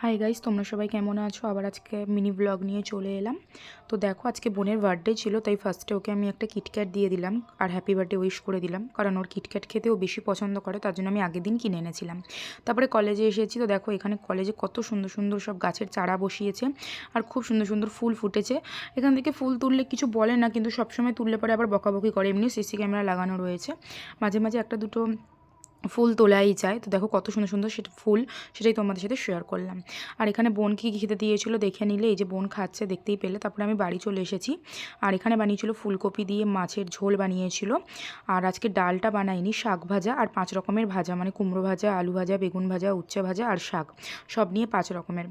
Hi guys, তোমরা সবাই কেমন আছো? আবার আজকে মিনি ব্লগ নিয়ে চলে এলাম। তো দেখো, আজকে বোনের বার্থডে ছিল, তাই ফার্স্টে ওকে আমি একটা কিটক্যাট দিয়ে দিলাম আর হ্যাপি বার্থডে উইশ করে দিলাম, কারণ ওর কিটক্যাট খেতেও বেশি পছন্দ করে, তার জন্য আমি আগের দিন কিনে এনেছিলাম। তারপরে কলেজে এসেছি, তো দেখো এখানে কলেজে কত সুন্দর সুন্দর সব গাছের চারা বসিয়েছে আর খুব সুন্দর সুন্দর ফুল ফুটেছে। এখান থেকে ফুল তুললে কিছু বলে না, কিন্তু সবসময় তুললে পরে আবার বকাবকি করে। এমনি সিসি ক্যামেরা লাগানো রয়েছে, মাঝে মাঝে একটা দুটো ফুল তোলাই যায়। তো দেখো কত সুন্দর সুন্দর সেটা ফুল, সেটাই তোমাদের সাথে শেয়ার করলাম। আর এখানে বোন কী কী খেতে দিয়েছিল দেখে নিলে, এই যে বোন খাচ্ছে দেখতেই পেলে। তারপরে আমি বাড়ি চলে এসেছি, আর এখানে বানিয়েছিল ফুলকপি দিয়ে মাছের ঝোল বানিয়েছিল। আর আজকে ডালটা বানাইনি, শাক ভাজা আর 5 রকমের ভাজা, মানে কুমড়ো ভাজা, আলু ভাজা, বেগুন ভাজা, উচ্ছে ভাজা আর শাক, সব নিয়ে 5 রকমের।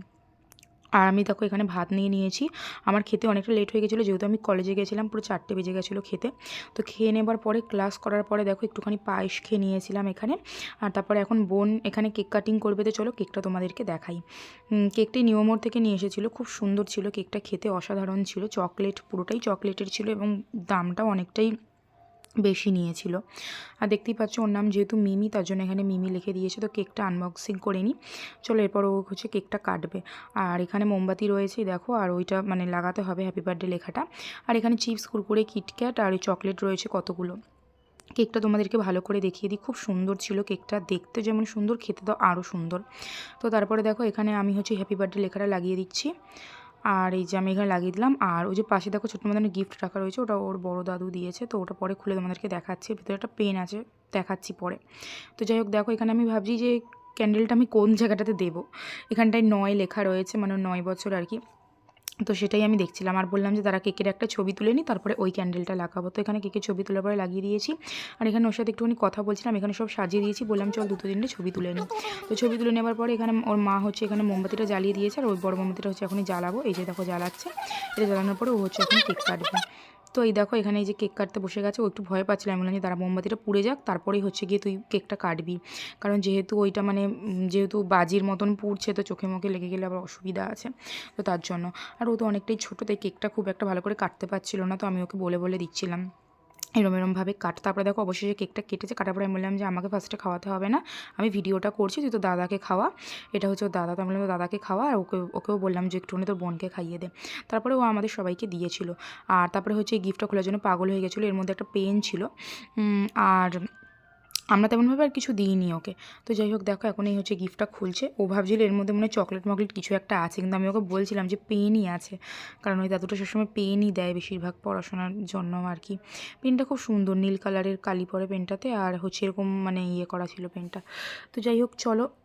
আর আমি দেখো এখানে ভাত নিয়ে নিয়েছি। আমার খেতে অনেকটা লেট হয়ে গেছিলো, যেহেতু আমি কলেজে গেছিলাম, পুরো 4টে বেজে গেছিলো খেতে। তো খেয়ে নেবার পরে, ক্লাস করার পরে দেখো একটুখানি পায়েস খেয়ে নিয়েছিলাম এখানে। আর তারপরে এখন বোন এখানে কেক কাটিং করবে, তো চলো কেকটা তোমাদেরকে দেখাই। কেকটি নিউমোর থেকে নিয়ে এসেছিলো, খুব সুন্দর ছিল কেকটা, খেতে অসাধারণ ছিল। চকলেট, পুরোটাই চকলেটের ছিল এবং দামটাও অনেকটাই বেশি নিয়েছিল। আর দেখতেই পাচ্ছ ওর নাম যেহেতু মিমি, তার জন্য এখানে মিমি লিখে দিয়েছে। তো কেকটা আনবক্সিং করে নিই, চলো। এরপর ও হচ্ছে কেকটা কাটবে। আর এখানে মোমবাতি রয়েছে দেখো, আর ওইটা মানে লাগাতে হবে হ্যাপি বার্থডে লেখাটা। আর এখানে চিপস, কুরকুরে, কিটক্যাট আর চকলেট রয়েছে কতগুলো। কেকটা তোমাদেরকে ভালো করে দেখিয়ে দিই, খুব সুন্দর ছিল কেকটা, দেখতে যেমন সুন্দর, খেতে তো আরও সুন্দর। তো তারপরে দেখো এখানে আমি হচ্ছে হ্যাপি বার্থডে লেখাটা লাগিয়ে দিচ্ছি। আর এই যে আমি এখানে লাগিয়ে দিলাম। আর ওই যে পাশে দেখো ছোট্ট মতো গিফট রাখা রয়েছে, ওটা ওর বড় দাদু দিয়েছে। তো ওটা পরে খুলে তোমাদেরকে দেখাচ্ছি, ভিতরে একটা পেন আছে, দেখাচ্ছি পরে। তো যাই হোক, দেখো এখানে আমি ভাবছি যে ক্যান্ডেলটা আমি কোন জায়গাটাতে দেবো। এখানটায় 9 লেখা রয়েছে, মানে 9 বছর আর কি। তো সেটাই আমি দেখছিলাম, আর বললাম যে তারা কেকের একটা ছবি তুলে নিই, তারপরে ওই ক্যান্ডেলটা লাগাবো। তো এখানে কেকের ছবি তোলার পরে লাগিয়ে দিয়েছি। আর এখানে ওর সাথে একটুখানি কথা বলছিলাম, এখানে সব সাজিয়ে দিয়েছি, বললাম চল 2-3টে ছবি তুলে নিই। তো ছবি তুলে নেবার পরে এখানে ওর মা হচ্ছে এখানে মোমবাতিটা জ্বালিয়ে দিয়েছে, আর ওই বড় মোমবাতিটা হচ্ছে এখনই জ্বালাবো। এই যে দেখো জ্বালাচ্ছে, এটা জ্বালানোর পরে ও হচ্ছে এখন কেক কাটবে। তো এই দেখো এখানে এই যে কেক কাটতে বসে গেছে, ও একটু ভয় পাচ্ছিল। আমি বললাম যে তারা মোমবাতিটা পুড়ে যাক, তারপরেই হচ্ছে গিয়ে তুই কেকটা কাটবি, কারণ যেহেতু ওইটা মানে যেহেতু বাজির মতন পুড়ছে, তো চোখে মুখে লেগে গেলে আবার অসুবিধা আছে, তো তার জন্য। আর ও তো অনেকটাই ছোটো, তাই কেকটা খুব একটা ভালো করে কাটতে পারছিল না, তো আমি ওকে বলে বলে দিচ্ছিলাম এরমভাবে কাট। তারপরে দেখো অবশেষে কেকটা কেটেছে, কাটার পরে আমি বললাম যে আমাকে ফার্স্টে খাওয়াতে হবে না, আমি ভিডিওটা করছি, তুই তো দাদাকে খাওয়া। এটা হচ্ছে ওর দাদা, তো আমি বললাম দাদাকে খাওয়া, আর ওকেও বললাম যে একটুখানি তোর বোনকে খাইয়ে দে। তারপরে ও আমাদের সবাইকে দিয়েছিল। আর তারপরে হচ্ছে এই গিফটটা খোলার জন্য পাগল হয়ে গেছিলো। এর মধ্যে একটা পেন ছিল, আর আমরা তেমনভাবে আর কিছু দিইনি ওকে। তো যাই হোক, দেখো এখন এই হচ্ছে গিফটটা খুলছে। ও ভাবছিল এর মধ্যে মনে হয় চকলেট মকলেট কিছু একটা আছে, কিন্তু আমি ওকে বলছিলাম যে পেনই আছে, কারণ ওই দাদুটা সবসময় পেনই দেয় বেশিরভাগ পড়াশোনার জন্য আর কি। পেনটা খুব সুন্দর, নীল কালারের কালি পরে পেনটাতে, আর হচ্ছে এরকম মানে ইয়ে করা ছিল পেনটা। তো যাই হোক চলো,